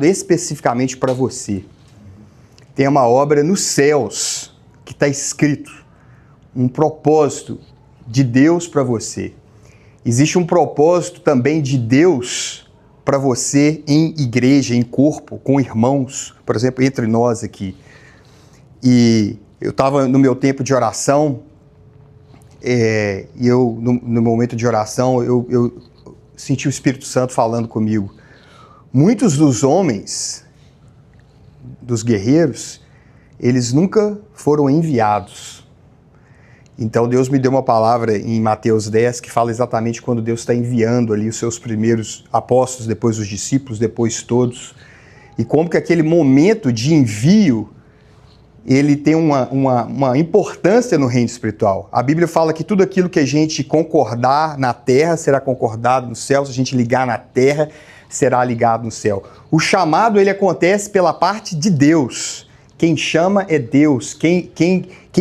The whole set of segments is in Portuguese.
especificamente para você. Tem uma obra nos céus que está escrito, um propósito de Deus para você. Existe um propósito também de Deus para você em igreja, em corpo, com irmãos, por exemplo, entre nós aqui. E eu estava no meu tempo de oração, e eu, no momento de oração, eu senti o Espírito Santo falando comigo. Muitos dos homens, dos guerreiros, eles nunca foram enviados. Então Deus me deu uma palavra em Mateus 10 que fala exatamente quando Deus está enviando ali os seus primeiros apóstolos, depois os discípulos, depois todos. E como que aquele momento de envio, ele tem uma importância no reino espiritual. A Bíblia fala que tudo aquilo que a gente concordar na terra será concordado no céu, se a gente ligar na terra, será ligado no céu. O chamado, ele acontece pela parte de Deus. Quem chama é Deus. Quem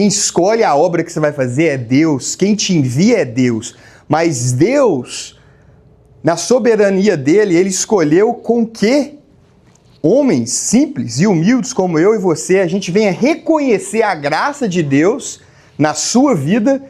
escolhe a obra que você vai fazer é Deus. Quem te envia é Deus. Mas Deus, na soberania dele, ele escolheu com que homens simples e humildes como eu e você, a gente venha reconhecer a graça de Deus na sua vida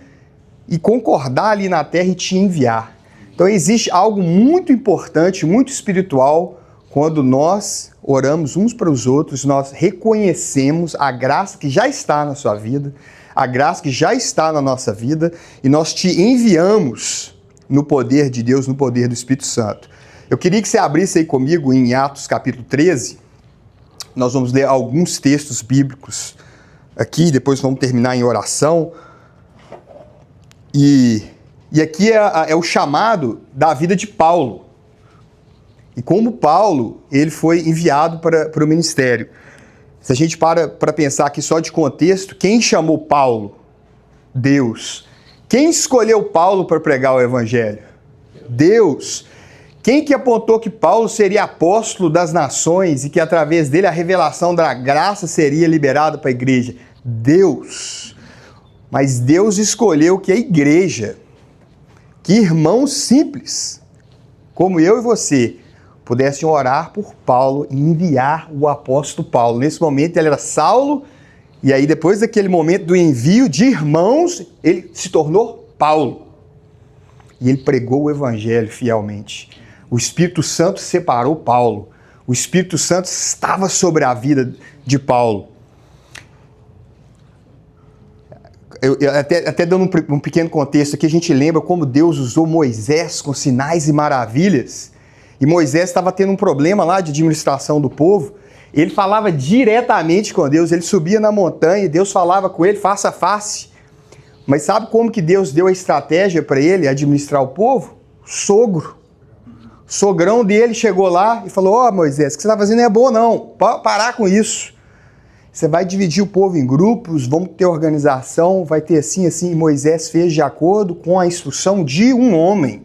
e concordar ali na terra e te enviar. Então existe algo muito importante, muito espiritual, quando nós oramos uns para os outros, nós reconhecemos a graça que já está na sua vida, a graça que já está na nossa vida, e nós te enviamos no poder de Deus, no poder do Espírito Santo. Eu queria que você abrisse aí comigo em Atos capítulo 13, nós vamos ler alguns textos bíblicos aqui, depois vamos terminar em oração, e aqui é o chamado da vida de Paulo. E como Paulo, ele foi enviado para o ministério. Se a gente para pensar aqui só de contexto, quem chamou Paulo? Deus. Quem escolheu Paulo para pregar o evangelho? Deus. Quem que apontou que Paulo seria apóstolo das nações e que através dele a revelação da graça seria liberada para a igreja? Deus. Mas Deus escolheu que a igreja, que irmãos simples, como eu e você, pudessem orar por Paulo e enviar o apóstolo Paulo. Nesse momento ele era Saulo, e aí depois daquele momento do envio de irmãos, ele se tornou Paulo. E ele pregou o evangelho fielmente. O Espírito Santo separou Paulo. O Espírito Santo estava sobre a vida de Paulo. Até dando um pequeno contexto aqui, a gente lembra como Deus usou Moisés com sinais e maravilhas. E Moisés estava tendo um problema lá de administração do povo. Ele falava diretamente com Deus, ele subia na montanha e Deus falava com ele face a face. Mas sabe como que Deus deu a estratégia para ele administrar o povo? Sogro. O sogrão dele chegou lá e falou: ó, Moisés, o que você está fazendo não é bom não, pode parar com isso. Você vai dividir o povo em grupos, vamos ter organização, vai ter assim, assim. E Moisés fez de acordo com a instrução de um homem.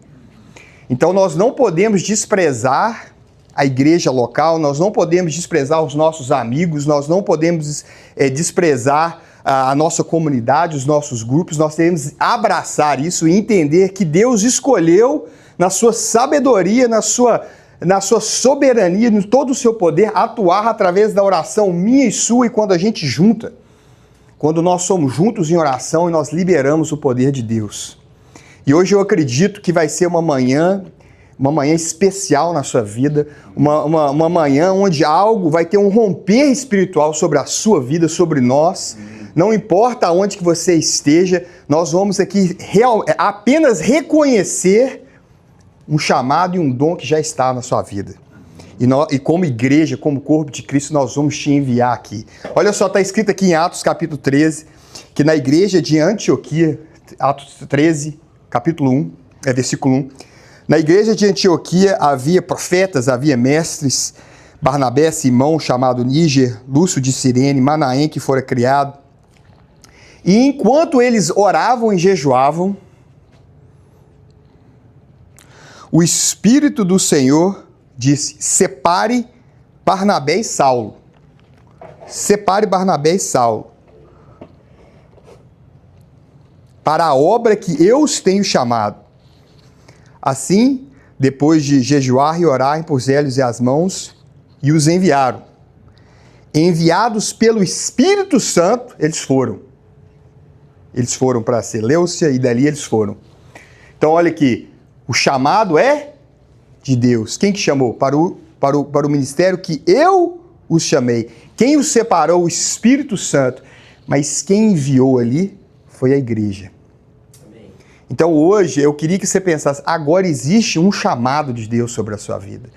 Então nós não podemos desprezar a igreja local, nós não podemos desprezar os nossos amigos, nós não podemos desprezar a nossa comunidade, os nossos grupos, nós devemos abraçar isso e entender que Deus escolheu, na sua sabedoria, na sua soberania, em todo o seu poder, atuar através da oração minha e sua, e quando a gente junta, quando nós somos juntos em oração e nós liberamos o poder de Deus. E hoje eu acredito que vai ser uma manhã especial na sua vida, uma manhã onde algo vai ter um romper espiritual sobre a sua vida, sobre nós. Não importa aonde que você esteja, nós vamos aqui apenas reconhecer um chamado e um dom que já está na sua vida. E como igreja, como corpo de Cristo, nós vamos te enviar aqui. Olha só, está escrito aqui em Atos capítulo 13, que na igreja de Antioquia, Atos 13, capítulo 1, versículo 1, na igreja de Antioquia havia profetas, havia mestres, Barnabé, Simão, chamado Níger, Lúcio de Cirene, Manaém, que fora criado. E enquanto eles oravam e jejuavam, o Espírito do Senhor disse: separe Barnabé e Saulo. Separe Barnabé e Saulo para a obra que eu os tenho chamado. Assim, depois de jejuar e orar, impuseram-lhes as mãos e os enviaram. Enviados pelo Espírito Santo, eles foram. Eles foram para Seleucia e dali eles foram. Então olha aqui, o chamado é de Deus. Quem que chamou? Para o ministério que eu os chamei. Quem os separou? O Espírito Santo. Mas quem enviou ali foi a igreja. Amém. Então hoje eu queria que você pensasse, agora existe um chamado de Deus sobre a sua vida.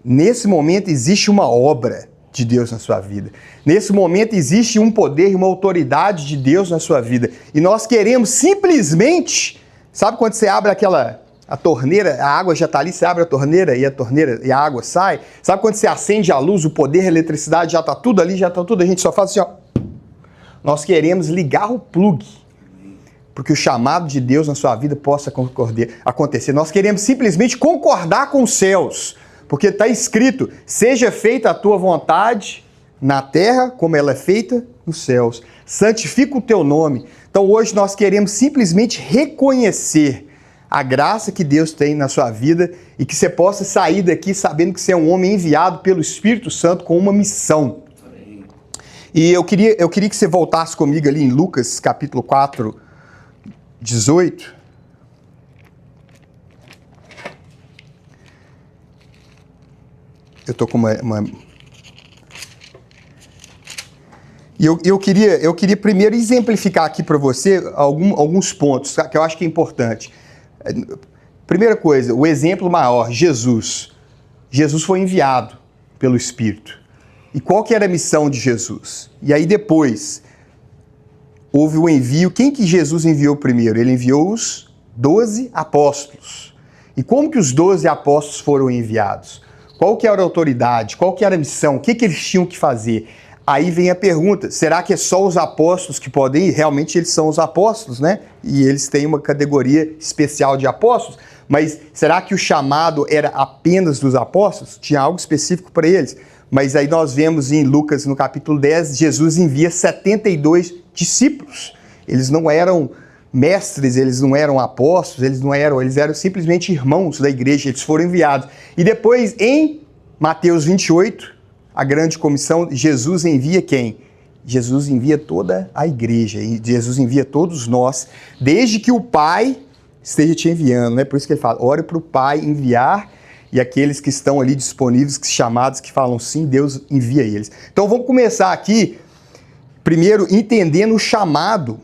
Nesse momento existe uma obra de Deus na sua vida. Nesse momento existe um poder e uma autoridade de Deus na sua vida. E nós queremos simplesmente, sabe quando você abre a torneira, a água já está ali, você abre a torneira e a água sai? Sabe quando você acende a luz, o poder, a eletricidade, já está tudo ali, já está tudo, a gente só faz assim, ó. Nós queremos ligar o plug, porque o chamado de Deus na sua vida possa acontecer. Nós queremos simplesmente concordar com os céus, porque está escrito, seja feita a tua vontade na terra, como ela é feita nos céus. Santifica o teu nome. Então hoje nós queremos simplesmente reconhecer a graça que Deus tem na sua vida e que você possa sair daqui sabendo que você é um homem enviado pelo Espírito Santo com uma missão. Amém. E eu queria que você voltasse comigo ali em Lucas, capítulo 4, 18. Eu tô com uma... E eu queria primeiro exemplificar aqui para você alguns pontos que eu acho que é importante. Primeira coisa, o exemplo maior, Jesus. Jesus foi enviado pelo Espírito. E qual que era a missão de Jesus? E aí depois, houve o envio. Quem que Jesus enviou primeiro? Ele enviou os 12 apóstolos. E como que os 12 apóstolos foram enviados? Qual que era a autoridade? Qual que era a missão? O que eles tinham que fazer? Aí vem a pergunta, será que é só os apóstolos que podem ir? Realmente eles são os apóstolos, né? E eles têm uma categoria especial de apóstolos, mas será que o chamado era apenas dos apóstolos? Tinha algo específico para eles? Mas aí nós vemos em Lucas, no capítulo 10, Jesus envia 72 discípulos. Eles não eram mestres, eles não eram apóstolos, eles eram simplesmente irmãos da igreja, eles foram enviados. E depois, em Mateus 28, a grande comissão, Jesus envia quem? Jesus envia toda a igreja, e Jesus envia todos nós, desde que o Pai esteja te enviando, né? Por isso que ele fala, ore para o Pai enviar, e aqueles que estão ali disponíveis, chamados, que falam sim, Deus envia eles. Então vamos começar aqui, primeiro, entendendo o chamado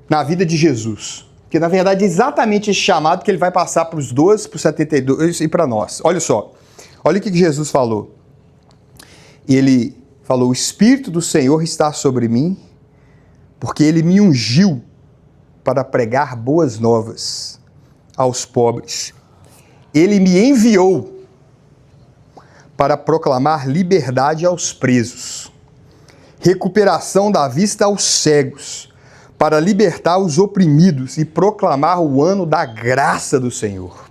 na vida de Jesus. Porque, na verdade, é exatamente esse chamado que ele vai passar para os 12, para os 72 e para nós. Olha só, olha o que Jesus falou. Ele falou, o Espírito do Senhor está sobre mim, porque Ele me ungiu para pregar boas novas aos pobres. Ele me enviou para proclamar liberdade aos presos, recuperação da vista aos cegos, para libertar os oprimidos e proclamar o ano da graça do Senhor.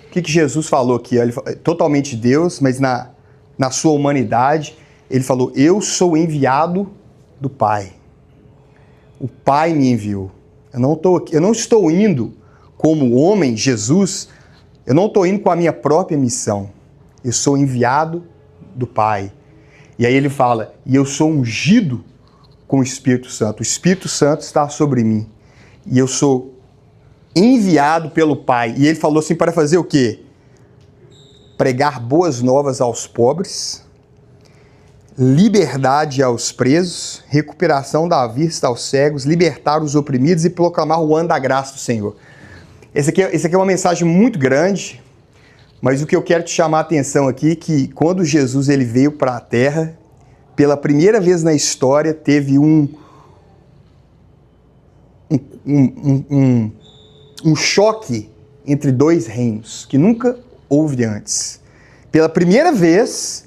O que Jesus falou aqui? Ele falou, totalmente Deus, mas na sua humanidade, ele falou, eu sou enviado do Pai. O Pai me enviou. Eu não estou indo como homem, Jesus, eu não estou indo com a minha própria missão. Eu sou enviado do Pai. E aí ele fala, e eu sou ungido com o Espírito Santo. O Espírito Santo está sobre mim. E eu sou enviado pelo Pai. E ele falou assim, para fazer o quê? Pregar boas novas aos pobres, liberdade aos presos, recuperação da vista aos cegos, libertar os oprimidos e proclamar o ano da graça do Senhor. Essa aqui é uma mensagem muito grande, mas o que eu quero te chamar a atenção aqui é que quando Jesus ele veio para a Terra, pela primeira vez na história, teve um choque entre dois reinos, que nunca houve antes. Pela primeira vez,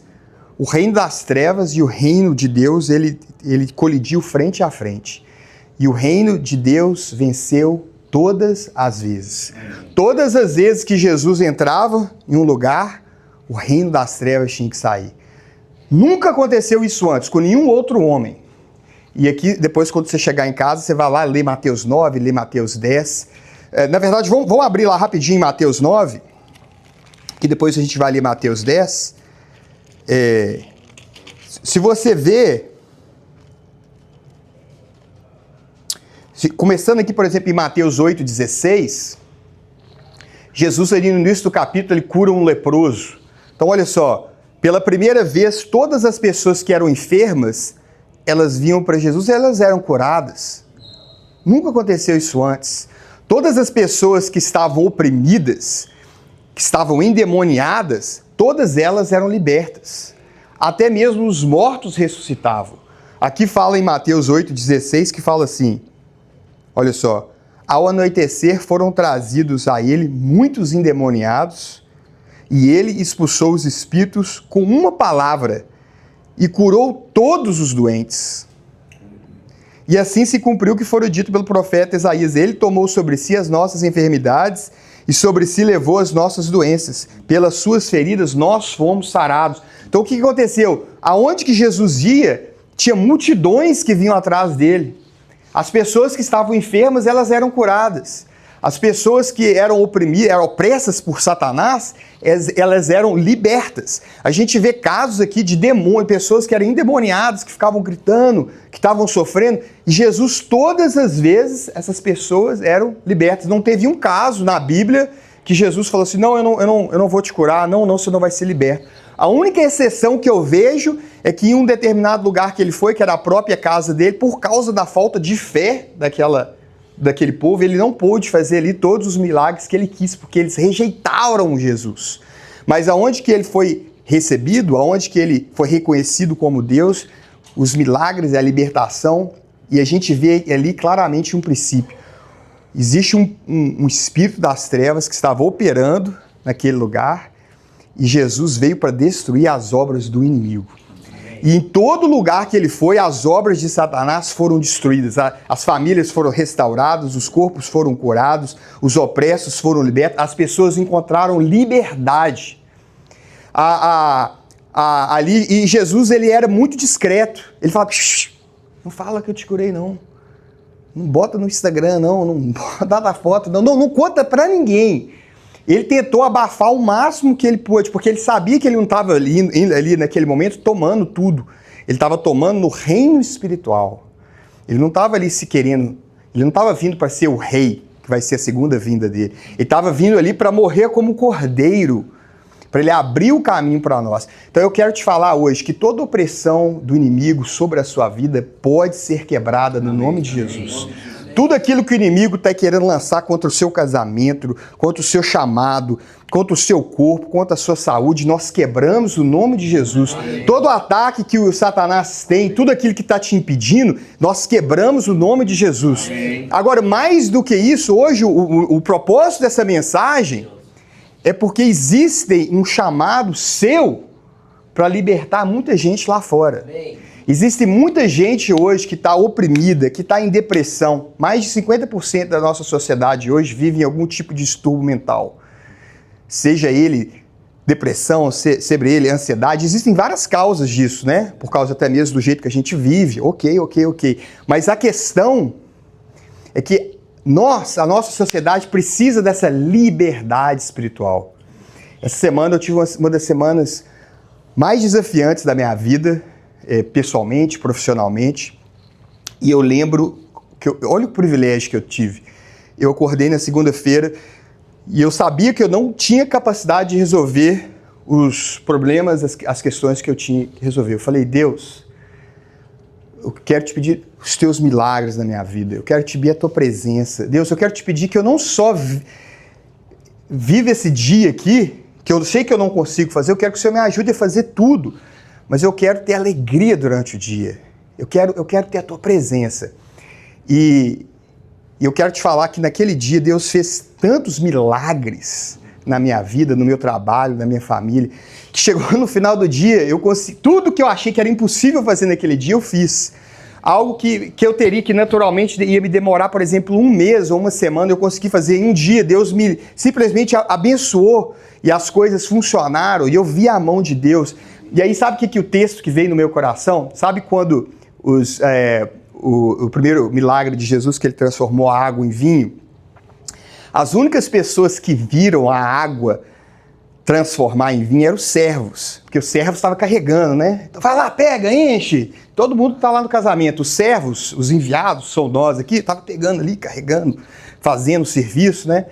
o reino das trevas e o reino de Deus, ele colidiu frente a frente. E o reino de Deus venceu todas as vezes. Todas as vezes que Jesus entrava em um lugar, o reino das trevas tinha que sair. Nunca aconteceu isso antes, com nenhum outro homem. E aqui, depois, quando você chegar em casa, você vai lá ler Mateus 9, ler Mateus 10. Na verdade, vamos abrir lá rapidinho em Mateus 9, que depois a gente vai ler Mateus 10. Se você vê, começando aqui, por exemplo, em Mateus 8,16, Jesus ali no início do capítulo, ele cura um leproso. Então olha só, pela primeira vez, todas as pessoas que eram enfermas, elas vinham para Jesus e elas eram curadas. Nunca aconteceu isso antes. Todas as pessoas que estavam oprimidas, que estavam endemoniadas, todas elas eram libertas. Até mesmo os mortos ressuscitavam. Aqui fala em Mateus 8,16, que fala assim, olha só, ao anoitecer foram trazidos a ele muitos endemoniados, e ele expulsou os espíritos com uma palavra e curou todos os doentes. E assim se cumpriu o que fora dito pelo profeta Isaías. Ele tomou sobre si as nossas enfermidades e sobre si levou as nossas doenças. Pelas suas feridas nós fomos sarados. Então o que aconteceu? Aonde que Jesus ia, tinha multidões que vinham atrás dele. As pessoas que estavam enfermas, elas eram curadas. As pessoas que eram oprimidas, eram opressas por Satanás, elas eram libertas. A gente vê casos aqui de demônios, pessoas que eram endemoniadas, que ficavam gritando, que estavam sofrendo, e Jesus, todas as vezes, essas pessoas eram libertas. Não teve um caso na Bíblia que Jesus falou assim, não, eu não vou te curar, não, você não vai ser liberto. A única exceção que eu vejo é que em um determinado lugar que ele foi, que era a própria casa dele, por causa da falta de fé daquele povo, ele não pôde fazer ali todos os milagres que ele quis, porque eles rejeitaram Jesus. Mas aonde que ele foi recebido, aonde que ele foi reconhecido como Deus, os milagres e a libertação, e a gente vê ali claramente um princípio. Existe um espírito das trevas que estava operando naquele lugar, e Jesus veio para destruir as obras do inimigo. E em todo lugar que ele foi, as obras de Satanás foram destruídas. As famílias foram restauradas, os corpos foram curados, os opressos foram libertos, as pessoas encontraram liberdade. Ali, e Jesus, ele era muito discreto. Ele falava, não fala que eu te curei, não. Não bota no Instagram, não dá na foto, não conta para ninguém. Ele tentou abafar o máximo que ele pôde, porque ele sabia que ele não estava ali naquele momento tomando tudo. Ele estava tomando no reino espiritual. Ele não estava ali se querendo, ele não estava vindo para ser o rei, que vai ser a segunda vinda dele. Ele estava vindo ali para morrer como cordeiro, para ele abrir o caminho para nós. Então eu quero te falar hoje que toda opressão do inimigo sobre a sua vida pode ser quebrada no nome de Jesus. Tudo aquilo que o inimigo está querendo lançar contra o seu casamento, contra o seu chamado, contra o seu corpo, contra a sua saúde, nós quebramos o nome de Jesus. Todo ataque que o Satanás tem, tudo aquilo que está te impedindo, nós quebramos o nome de Jesus. Agora, mais do que isso, hoje o propósito dessa mensagem é porque existe um chamado seu para libertar muita gente lá fora. Existe muita gente hoje que está oprimida, que está em depressão. Mais de 50% da nossa sociedade hoje vive em algum tipo de distúrbio mental. Seja ele depressão, seja ele ansiedade. Existem várias causas disso, né? Por causa até mesmo do jeito que a gente vive. Ok. Mas a questão é que a nossa sociedade precisa dessa liberdade espiritual. Essa semana eu tive uma das semanas mais desafiantes da minha vida, pessoalmente, profissionalmente, e eu lembro, olha o privilégio que eu tive. Eu acordei na segunda-feira e eu sabia que eu não tinha capacidade de resolver os problemas, as questões que eu tinha que resolver. Eu falei, Deus, eu quero te pedir os teus milagres na minha vida, eu quero te pedir a tua presença. Deus, eu quero te pedir que eu não só viva esse dia aqui, que eu sei que eu não consigo fazer, eu quero que o Senhor me ajude a fazer tudo, mas eu quero ter alegria durante o dia. Eu quero ter a tua presença. E eu quero te falar que naquele dia Deus fez tantos milagres na minha vida, no meu trabalho, na minha família, que chegou no final do dia, eu consegui, tudo que eu achei que era impossível fazer naquele dia, eu fiz. Algo que eu teria que naturalmente ia me demorar, por exemplo, um mês ou uma semana, eu consegui fazer em um dia. Deus me simplesmente abençoou e as coisas funcionaram e eu vi a mão de Deus. E aí sabe o que o texto que veio no meu coração? Sabe quando o primeiro milagre de Jesus, que ele transformou a água em vinho? As únicas pessoas que viram a água transformar em vinho eram os servos, porque os servos estavam carregando, né? Então vai lá, pega, enche. Todo mundo está lá no casamento. Os servos, os enviados, são nós aqui, estavam pegando ali, carregando, fazendo serviço, né?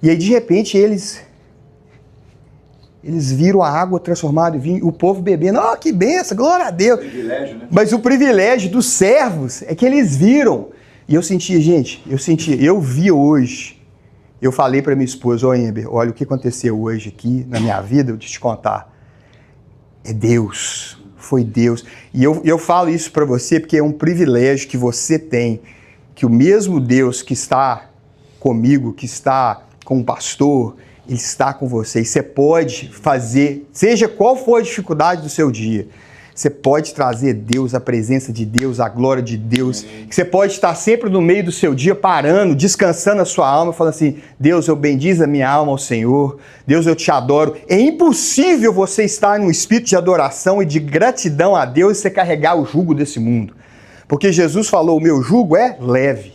E aí, de repente, eles viram a água transformada em vinho, o povo bebendo. Oh, que benção, glória a Deus. Privilégio, né? Mas o privilégio dos servos é que eles viram. E eu sentia, gente, eu vi hoje. Eu falei para minha esposa, Ember, olha o que aconteceu hoje aqui na minha vida, eu te contar. É Deus, foi Deus. E eu falo isso para você porque é um privilégio que você tem, que o mesmo Deus que está comigo, que está com o pastor, Ele está com você. E você pode fazer, seja qual for a dificuldade do seu dia, você pode trazer Deus, a presença de Deus, a glória de Deus. Você pode estar sempre no meio do seu dia, parando, descansando a sua alma, falando assim, Deus, eu bendizo a minha alma ao Senhor. Deus, eu te adoro. É impossível você estar num espírito de adoração e de gratidão a Deus e você carregar o jugo desse mundo. Porque Jesus falou, o meu jugo é leve,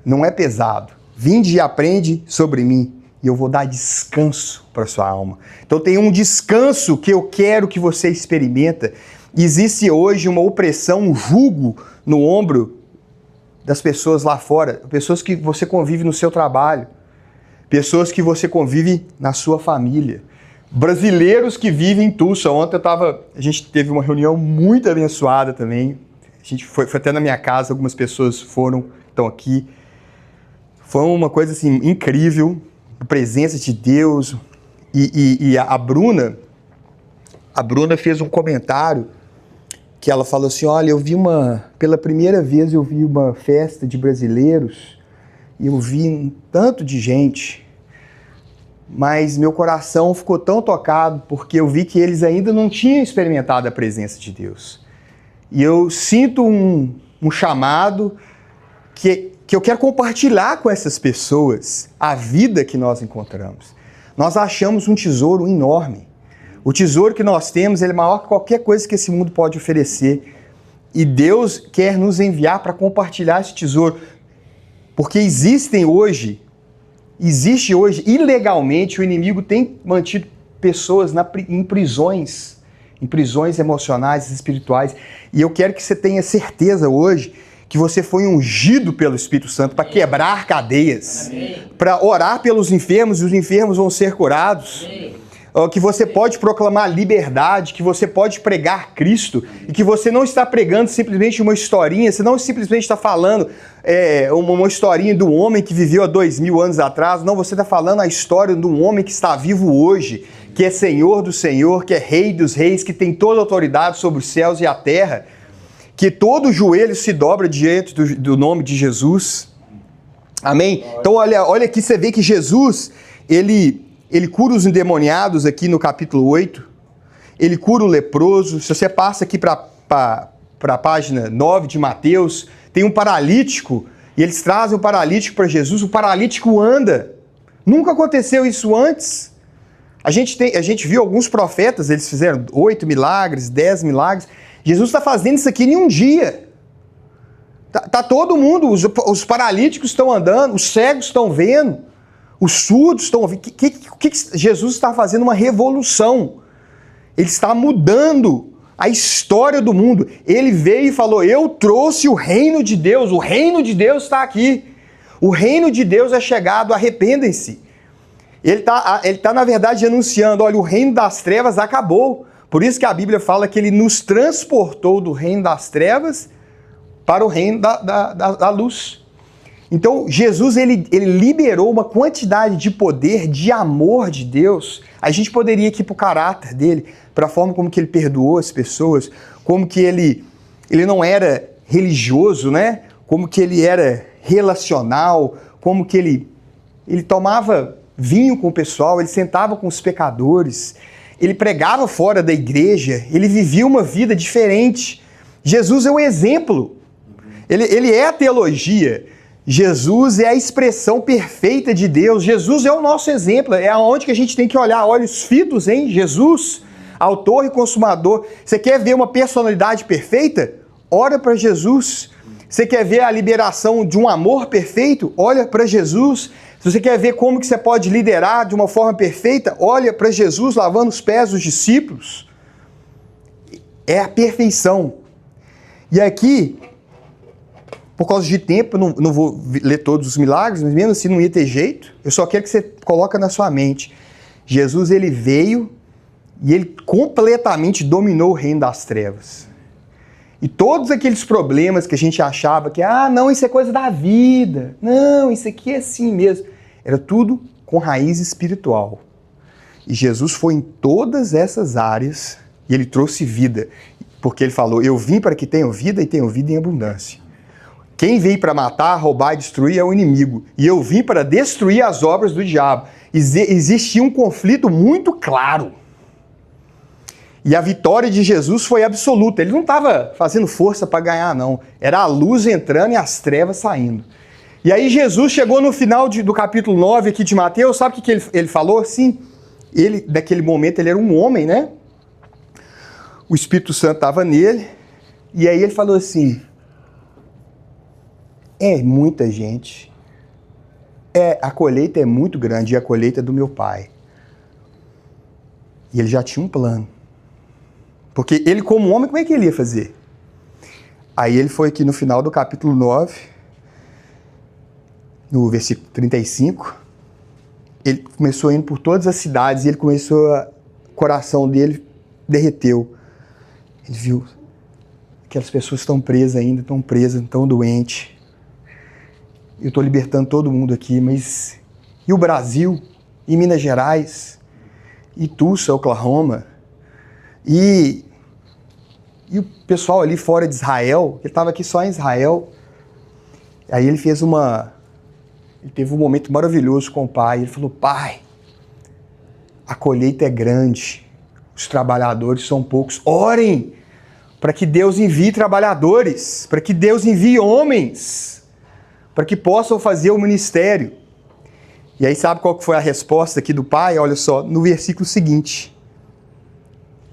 não é pesado. Vinde e aprende sobre mim. E eu vou dar descanso para a sua alma. Então tem um descanso que eu quero que você experimenta. Existe hoje uma opressão, um jugo no ombro das pessoas lá fora, pessoas que você convive no seu trabalho, pessoas que você convive na sua família, brasileiros que vivem em Tulsa. Ontem a gente teve uma reunião muito abençoada também. A gente foi até na minha casa, algumas pessoas estão aqui. Foi uma coisa assim incrível. A presença de Deus. E a Bruna fez um comentário que ela falou assim, olha, pela primeira vez eu vi uma festa de brasileiros e eu vi um tanto de gente, mas meu coração ficou tão tocado porque eu vi que eles ainda não tinham experimentado a presença de Deus. E eu sinto um chamado que eu quero compartilhar com essas pessoas a vida que nós encontramos. Nós achamos um tesouro enorme. O tesouro que nós temos ele é maior que qualquer coisa que esse mundo pode oferecer. E Deus quer nos enviar para compartilhar esse tesouro. Porque existe hoje, ilegalmente, o inimigo tem mantido pessoas em prisões emocionais e espirituais. E eu quero que você tenha certeza hoje que você foi ungido pelo Espírito Santo para quebrar cadeias, para orar pelos enfermos e os enfermos vão ser curados. Amém. Que você pode proclamar liberdade, que você pode pregar Cristo e que você não está pregando simplesmente uma historinha, você não simplesmente está falando uma historinha do homem que viveu há 2000 anos atrás, não, você está falando a história de um homem que está vivo hoje, que é Senhor do Senhor, que é Rei dos Reis, que tem toda a autoridade sobre os céus e a terra, que todo joelho se dobra diante do nome de Jesus. Amém? Então olha aqui, você vê que Jesus, ele cura os endemoniados aqui no capítulo 8, ele cura o leproso. Se você passa aqui para a página 9 de Mateus, tem um paralítico, e eles trazem o paralítico para Jesus, o paralítico anda. Nunca aconteceu isso antes. A gente viu alguns profetas, eles fizeram 8 milagres, 10 milagres. Jesus está fazendo isso aqui em um dia. Tá todo mundo, os paralíticos estão andando, os cegos estão vendo, os surdos estão ouvindo. Jesus está fazendo uma revolução. Ele está mudando a história do mundo. Ele veio e falou, eu trouxe o reino de Deus está aqui. O reino de Deus é chegado, arrependem-se. Ele tá, na verdade, anunciando, olha, o reino das trevas acabou. Por isso que a Bíblia fala que ele nos transportou do reino das trevas para o reino da luz. Então, Jesus, ele liberou uma quantidade de poder, de amor de Deus. A gente poderia ir para o caráter dele, para a forma como que ele perdoou as pessoas, como que ele não era religioso, né? Como que ele era relacional, como que ele tomava vinho com o pessoal, ele sentava com os pecadores, ele pregava fora da igreja, ele vivia uma vida diferente. Jesus é o exemplo, ele é a teologia, Jesus é a expressão perfeita de Deus, Jesus é o nosso exemplo, é aonde que a gente tem que olhar olhos fitos em Jesus, autor e consumador. Você quer ver uma personalidade perfeita? Ora para Jesus. Você quer ver a liberação de um amor perfeito? Olha para Jesus. Se você quer ver como que você pode liderar de uma forma perfeita, olha para Jesus lavando os pés dos discípulos. É a perfeição. E aqui, por causa de tempo, eu não vou ler todos os milagres, mas mesmo assim não ia ter jeito. Eu só quero que você coloque na sua mente. Jesus, ele veio e ele completamente dominou o reino das trevas. E todos aqueles problemas que a gente achava que, não, isso é coisa da vida. Não, isso aqui é assim mesmo. Era tudo com raiz espiritual. E Jesus foi em todas essas áreas e ele trouxe vida. Porque ele falou, eu vim para que tenham vida e tenham vida em abundância. Quem veio para matar, roubar e destruir é o inimigo. E eu vim para destruir as obras do diabo. Existia um conflito muito claro. E a vitória de Jesus foi absoluta. Ele não estava fazendo força para ganhar, não. Era a luz entrando e as trevas saindo. E aí Jesus chegou no final do capítulo 9 aqui de Mateus, sabe o que ele falou? Sim, ele, naquele momento, ele era um homem, né? O Espírito Santo estava nele. E aí ele falou assim, é muita gente. A colheita é muito grande e a colheita é do meu Pai. E ele já tinha um plano. Porque ele, como homem, como é que ele ia fazer? Aí ele foi aqui no final do capítulo 9, no versículo 35, ele começou indo por todas as cidades e ele começou, o coração dele derreteu. Ele viu que as pessoas estão presas ainda, estão doentes. Eu estou libertando todo mundo aqui, mas e o Brasil? E Minas Gerais? E Tulsa, Oklahoma? E o pessoal ali fora de Israel, ele estava aqui só em Israel. Aí ele teve um momento maravilhoso com o Pai. Ele falou, Pai, a colheita é grande, os trabalhadores são poucos. Orem para que Deus envie trabalhadores, para que Deus envie homens, para que possam fazer o ministério. E aí sabe qual que foi a resposta aqui do Pai? Olha só, no versículo seguinte.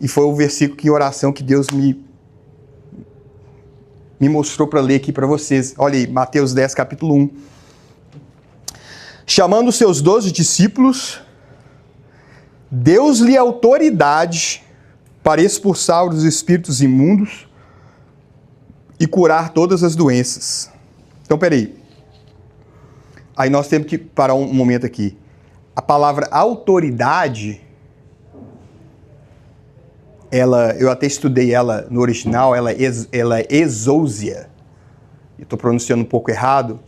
E foi o versículo em oração que Deus me mostrou para ler aqui para vocês. Olha aí, Mateus 10, capítulo 1. Chamando os seus 12 discípulos, deu-lhe autoridade para expulsar os espíritos imundos e curar todas as doenças. Então, peraí. Aí nós temos que parar um momento aqui. A palavra autoridade, eu até estudei ela no original, ela é exousia. Eu estou pronunciando um pouco errado,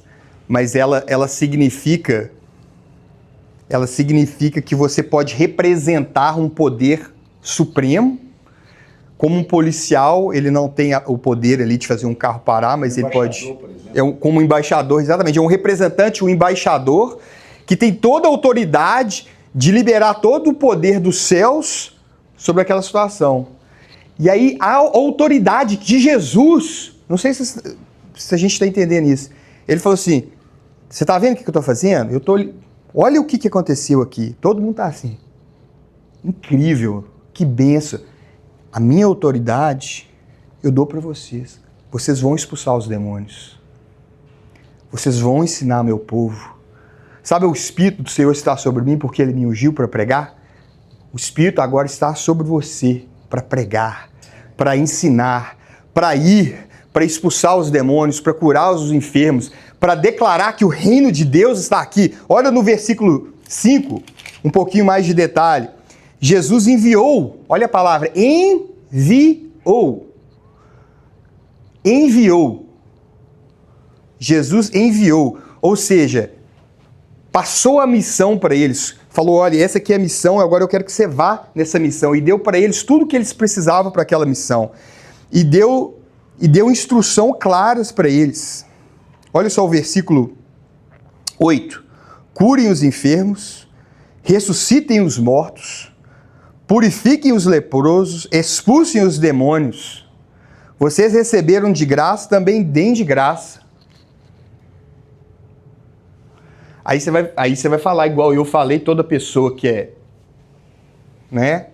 mas ela significa que você pode representar um poder supremo. Como um policial, ele não tem o poder ali de fazer um carro parar, mas ele pode... como um embaixador, exatamente. É um representante, um embaixador, que tem toda a autoridade de liberar todo o poder dos céus sobre aquela situação. E aí, a autoridade de Jesus, não sei se a gente está entendendo isso, ele falou assim, você está vendo o que eu estou fazendo? Olha o que aconteceu aqui. Todo mundo está assim. Incrível, que bênção. A minha autoridade eu dou para vocês. Vocês vão expulsar os demônios. Vocês vão ensinar meu povo. Sabe, o Espírito do Senhor está sobre mim porque Ele me ungiu para pregar? O Espírito agora está sobre você para pregar, para ensinar, para ir, para expulsar os demônios, para curar os enfermos, para declarar que o reino de Deus está aqui. Olha no versículo 5, um pouquinho mais de detalhe. Jesus enviou, olha a palavra, enviou. Enviou. Jesus enviou, ou seja, passou a missão para eles. Falou, olha, essa aqui é a missão, agora eu quero que você vá nessa missão. E deu para eles tudo o que eles precisavam para aquela missão. E deu instrução claras para eles. Olha só o versículo 8. Curem os enfermos, ressuscitem os mortos, purifiquem os leprosos, expulsem os demônios. Vocês receberam de graça, também deem de graça. Aí você vai falar igual eu falei, toda pessoa que é, né?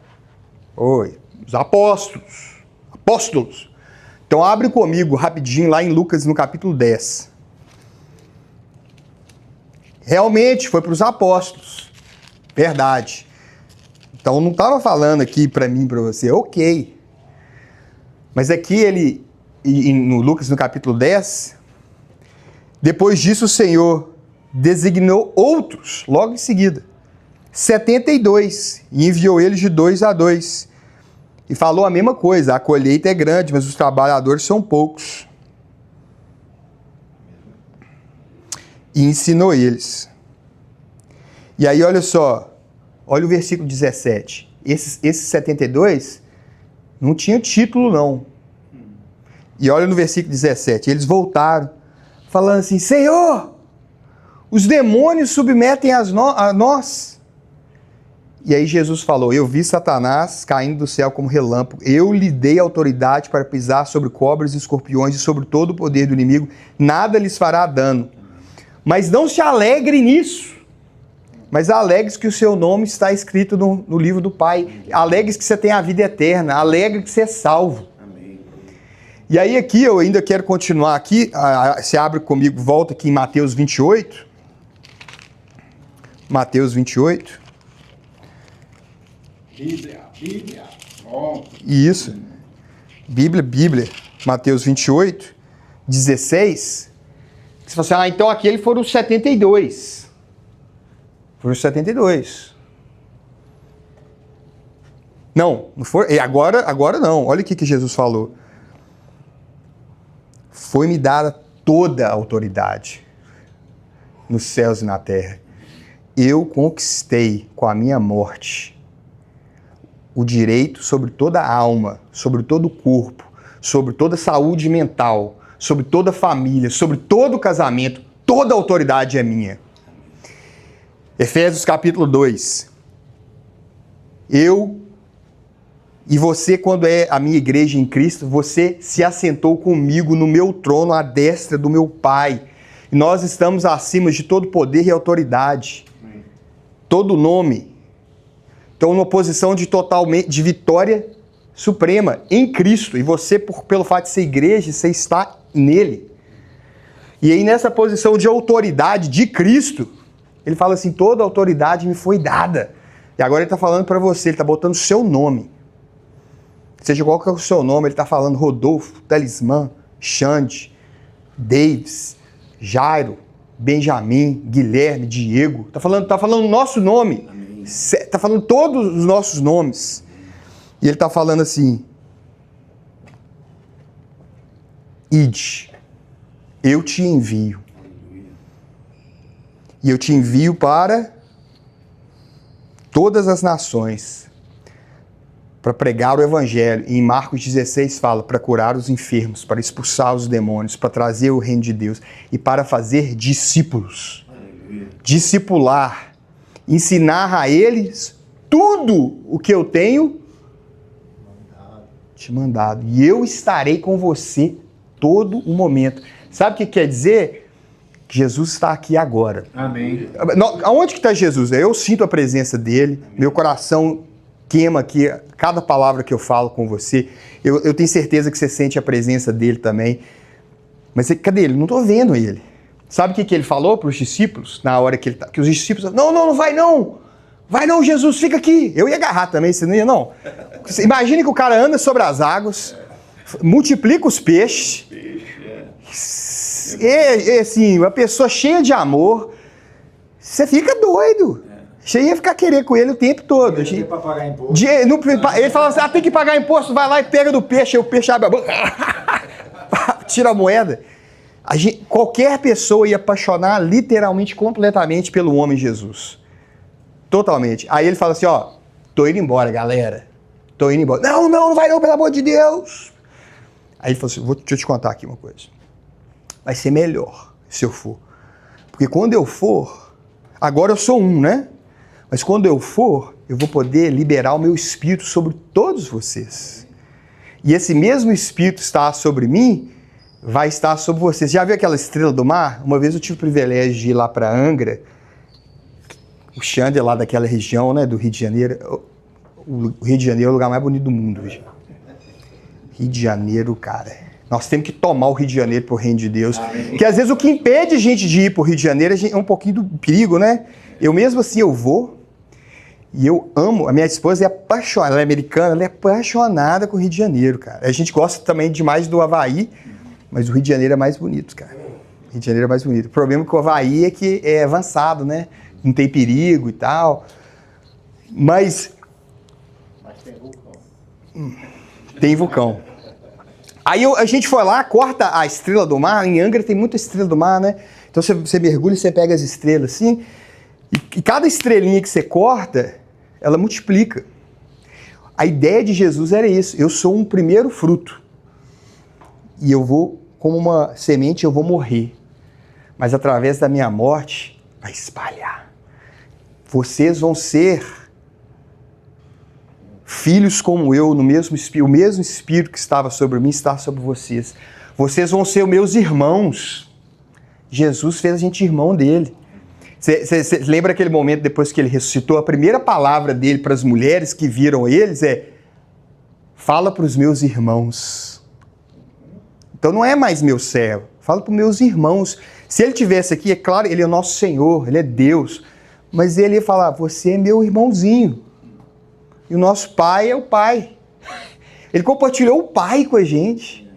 Os apóstolos. Então abre comigo rapidinho lá em Lucas no capítulo 10. Realmente, foi para os apóstolos. Verdade. Então, não estava falando aqui para mim, para você. Ok. Mas aqui ele, no Lucas, no capítulo 10, depois disso o Senhor designou outros, logo em seguida, 72, e enviou eles de 2 a 2. E falou a mesma coisa, a colheita é grande, mas os trabalhadores são poucos. E ensinou eles. E aí, olha só, olha o versículo 17. Esses 72 não tinham título, não. E olha no versículo 17, eles voltaram, falando assim, Senhor, os demônios submetem a nós. E aí Jesus falou, eu vi Satanás caindo do céu como relâmpago, eu lhe dei autoridade para pisar sobre cobras e escorpiões e sobre todo o poder do inimigo, nada lhes fará dano. Mas não se alegre nisso, mas alegre que o seu nome está escrito no livro do Pai, alegre que você tem a vida eterna, alegre que você é salvo. Amém. E aí aqui eu ainda quero continuar aqui, você abre comigo, volta aqui em Mateus 28, Mateus 28. Bíblia. Oh. Isso. Bíblia. Mateus 28, 16. Você fala assim, então aqui foram os 72. Foram os 72. Não foi. E agora não. Olha o que Jesus falou. Foi-me dada toda a autoridade nos céus e na terra. Eu conquistei com a minha morte o direito sobre toda a alma, sobre todo o corpo, sobre toda a saúde mental, sobre toda a família, sobre todo o casamento, toda a autoridade é minha. Efésios capítulo 2. Eu e você, quando é a minha igreja em Cristo, você se assentou comigo no meu trono à destra do meu Pai. E nós estamos acima de todo poder e autoridade, todo nome. Então, numa posição de vitória suprema em Cristo. E você, pelo fato de ser igreja, você está nele. E aí, nessa posição de autoridade de Cristo, ele fala assim, toda a autoridade me foi dada. E agora ele está falando para você, ele está botando o seu nome. Seja qual que é o seu nome, ele está falando Rodolfo, Talismã, Xande, Davis, Jairo, Benjamin, Guilherme, Diego. Está falando o nosso nome. Está falando todos os nossos nomes. E ele está falando assim, ide, eu te envio. E eu te envio para todas as nações, para pregar o evangelho. E em Marcos 16 fala, para curar os enfermos, para expulsar os demônios, para trazer o reino de Deus e para fazer discípulos. Aleluia. Discipular. Ensinar a eles tudo o que eu tenho te mandado. E eu estarei com você todo o momento. Sabe o que quer dizer? Que Jesus está aqui agora. Amém. Aonde que está Jesus? Eu sinto a presença dele, amém. Meu coração queima aqui cada palavra que eu falo com você. Eu tenho certeza que você sente a presença dele também. Mas cadê ele? Não estou vendo ele. Sabe o que ele falou para os discípulos? Na hora que que os discípulos... Não vai não. Vai não, Jesus, fica aqui. Eu ia agarrar também, você não ia não. Imagine que o cara anda sobre as águas, multiplica os peixes. E assim, uma pessoa cheia de amor, você fica doido. Você ia ficar querendo com ele o tempo todo. Tem para pagar imposto. Ele fala assim, tem que pagar imposto, vai lá e pega do peixe, aí o peixe abre a boca, tira a moeda. Qualquer pessoa ia apaixonar literalmente, completamente pelo homem Jesus. Totalmente. Aí ele fala assim, tô indo embora, galera. Tô indo embora. Não vai não, pelo amor de Deus. Aí ele falou assim, deixa eu te contar aqui uma coisa. Vai ser melhor se eu for. Porque quando eu for, agora eu sou um, né? Mas quando eu for, eu vou poder liberar o meu Espírito sobre todos vocês. E esse mesmo Espírito está sobre mim, vai estar sobre vocês. Já viu aquela estrela do mar? Uma vez eu tive o privilégio de ir lá para Angra, o Xande é lá daquela região, né, do Rio de Janeiro. O Rio de Janeiro é o lugar mais bonito do mundo. Rio de Janeiro, cara, Nós temos que tomar o Rio de Janeiro para o reino de Deus. Porque às vezes o que impede a gente de ir para o Rio de Janeiro é um pouquinho do perigo, né? Eu mesmo assim, eu vou. E eu amo, a minha esposa é apaixonada, ela é americana, ela é apaixonada com o Rio de Janeiro, cara. A gente gosta também demais do Havaí, mas o Rio de Janeiro é mais bonito, cara. O Rio de Janeiro é mais bonito. O problema com o Havaí é que é avançado, né? Não tem perigo e tal. Mas tem vulcão. Tem vulcão. Aí a gente foi lá, corta a estrela do mar. Em Angra tem muita estrela do mar, né? Então você mergulha e você pega as estrelas assim. E cada estrelinha que você corta, ela multiplica. A ideia de Jesus era isso. Eu sou um primeiro fruto. E eu vou, como uma semente, eu vou morrer. Mas através da minha morte, vai espalhar. Vocês vão ser filhos como eu, no mesmo espírito. O mesmo espírito que estava sobre mim está sobre vocês. Vocês vão ser meus irmãos. Jesus fez a gente irmão dele. Você lembra aquele momento depois que ele ressuscitou? A primeira palavra dele para as mulheres que viram eles é: fala para os meus irmãos. Então não é mais meu servo, fala para os meus irmãos. Se ele tivesse aqui, é claro, ele é o nosso Senhor, ele é Deus, mas ele ia falar: você é meu irmãozinho. E o nosso pai é o pai. Ele compartilhou o pai com a gente,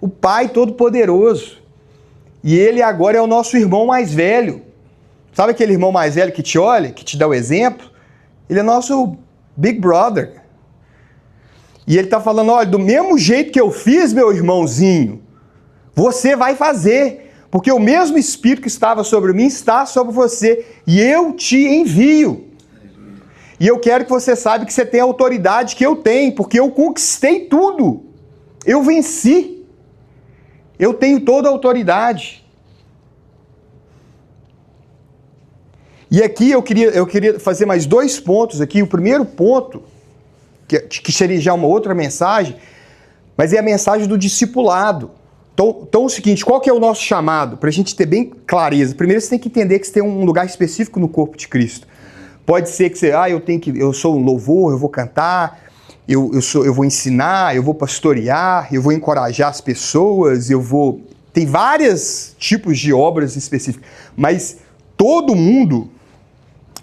o pai todo-poderoso. E ele agora é o nosso irmão mais velho. Sabe aquele irmão mais velho que te olha, que te dá o exemplo? Ele é nosso Big Brother. E ele está falando: olha, do mesmo jeito que eu fiz, meu irmãozinho, você vai fazer. Porque o mesmo Espírito que estava sobre mim está sobre você. E eu te envio. E eu quero que você saiba que você tem a autoridade que eu tenho, porque eu conquistei tudo. Eu venci. Eu tenho toda a autoridade. E aqui eu queria fazer mais 2 pontos aqui. O primeiro ponto, que seria já uma outra mensagem, mas é a mensagem do discipulado. Então é o seguinte: qual que é o nosso chamado? Para a gente ter bem clareza. Primeiro você tem que entender que você tem um lugar específico no corpo de Cristo. Pode ser que você, eu sou um louvor, eu vou cantar, eu vou ensinar, eu vou pastorear, eu vou encorajar as pessoas, tem vários tipos de obras específicas, mas todo mundo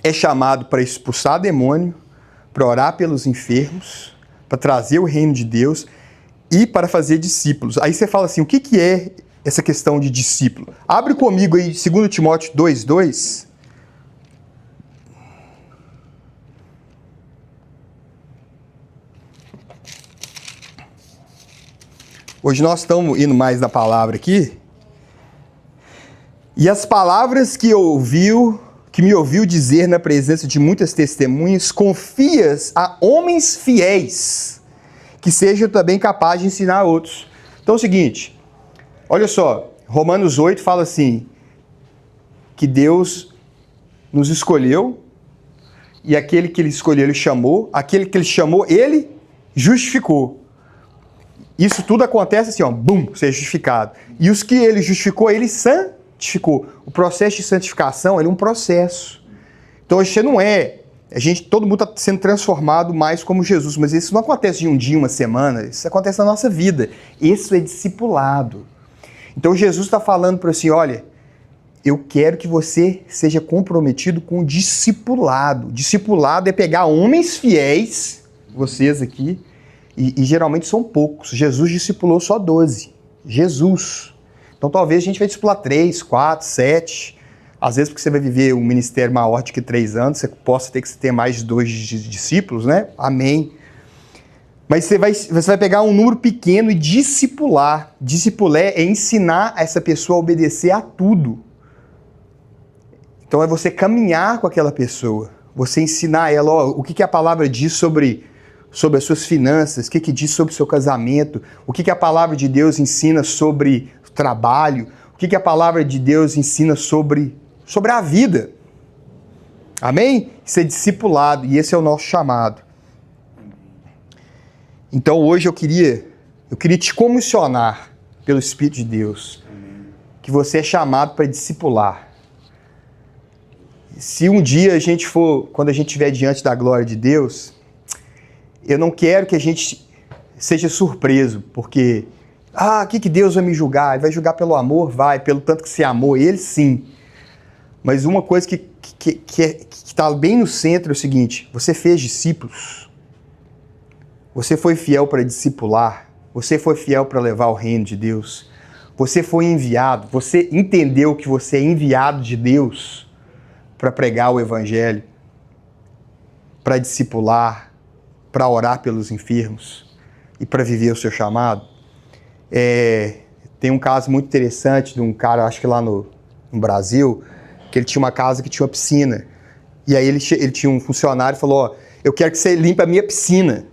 é chamado para expulsar demônio, para orar pelos enfermos, para trazer o reino de Deus e para fazer discípulos. Aí você fala assim: o que é essa questão de discípulo? Abre comigo aí 2 Timóteo 2:2. Hoje nós estamos indo mais na palavra aqui. E as palavras que me ouviu dizer na presença de muitas testemunhas, confias a homens fiéis, que sejam também capazes de ensinar a outros. Então é o seguinte, olha só, Romanos 8 fala assim, que Deus nos escolheu, e aquele que ele escolheu, ele chamou, aquele que ele chamou, ele justificou. Isso tudo acontece assim, ó, bum, ser justificado. E os que ele justificou, ele santificou. O processo de santificação, ele é um processo. Então, isso não é... todo mundo está sendo transformado mais como Jesus, mas isso não acontece de um dia, uma semana, isso acontece na nossa vida. Isso é discipulado. Então, Jesus está falando para assim, olha, eu quero que você seja comprometido com o discipulado. Discipulado é pegar homens fiéis, vocês aqui, e geralmente são poucos. Jesus discipulou só 12. Jesus. Então talvez a gente vai discipular 3, 4, 7. Às vezes porque você vai viver um ministério maior de que 3 anos, você possa ter que ter mais de 2 discípulos, né? Amém. Mas você vai pegar um número pequeno e discipular. Discipular é ensinar essa pessoa a obedecer a tudo. Então é você caminhar com aquela pessoa. Você ensinar ela, ó, o que a palavra diz sobre as suas finanças, o que diz sobre o seu casamento, o que a palavra de Deus ensina sobre o trabalho, o que a palavra de Deus ensina sobre a vida. Amém? Isso é discipulado e esse é o nosso chamado. Então hoje eu queria te comissionar pelo Espírito de Deus, que você é chamado para discipular. Se um dia quando a gente estiver diante da glória de Deus, eu não quero que a gente seja surpreso, porque O que Deus vai me julgar? Ele vai julgar pelo amor? Vai. Pelo tanto que você amou ele, sim. Mas uma coisa que está bem no centro é o seguinte: você fez discípulos, você foi fiel para discipular, você foi fiel para levar o reino de Deus, você foi enviado, você entendeu que você é enviado de Deus para pregar o evangelho, para discipular, para orar pelos enfermos e para viver o seu chamado. Tem um caso muito interessante de um cara, acho que lá no Brasil, que ele tinha uma casa que tinha uma piscina. E aí ele tinha um funcionário e falou: eu quero que você limpe a minha piscina,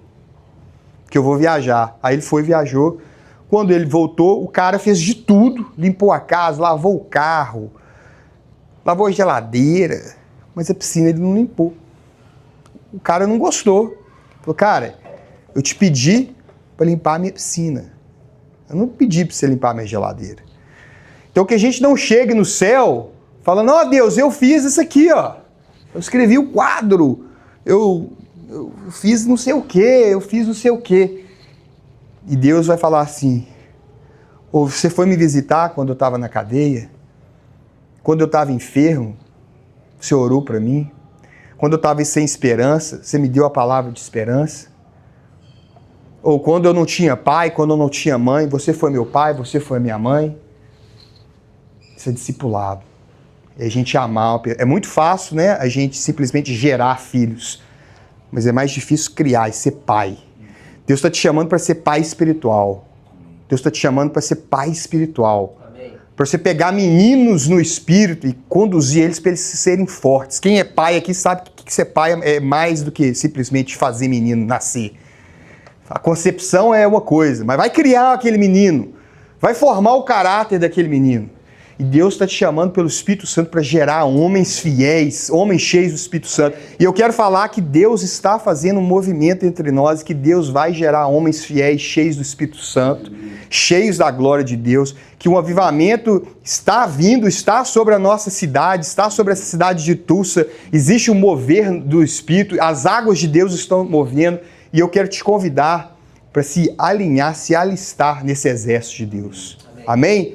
que eu vou viajar. Aí ele foi, viajou. Quando ele voltou, o cara fez de tudo, limpou a casa, lavou o carro, lavou a geladeira, mas a piscina ele não limpou. O cara não gostou. Falou: cara, eu te pedi para limpar a minha piscina. Eu não pedi para você limpar a minha geladeira. Então que a gente não chegue no céu falando: ó Deus, eu fiz isso aqui, ó. Eu escrevi o quadro, eu fiz não sei o quê, eu fiz não sei o quê. E Deus vai falar assim: ou você foi me visitar quando eu estava na cadeia? Quando eu estava enfermo, você orou para mim? Quando eu estava sem esperança, você me deu a palavra de esperança? Ou quando eu não tinha pai, quando eu não tinha mãe, você foi meu pai, você foi minha mãe? Isso é discipulado. É a gente amar. É muito fácil, né, a gente simplesmente gerar filhos. Mas é mais difícil criar e ser pai. Deus está te chamando para ser pai espiritual. Deus está te chamando para ser pai espiritual. Para você pegar meninos no espírito e conduzir eles para eles serem fortes. Quem é pai aqui sabe que ser pai é mais do que simplesmente fazer menino nascer. A concepção é uma coisa, mas vai criar aquele menino. Vai formar o caráter daquele menino. E Deus está te chamando pelo Espírito Santo para gerar homens fiéis, homens cheios do Espírito Santo. E eu quero falar que Deus está fazendo um movimento entre nós, que Deus vai gerar homens fiéis, cheios do Espírito Santo, cheios da glória de Deus, que um avivamento está vindo, está sobre a nossa cidade, está sobre essa cidade de Tulsa. Existe um mover do Espírito, as águas de Deus estão movendo, e eu quero te convidar para se alinhar, se alistar nesse exército de Deus. Amém?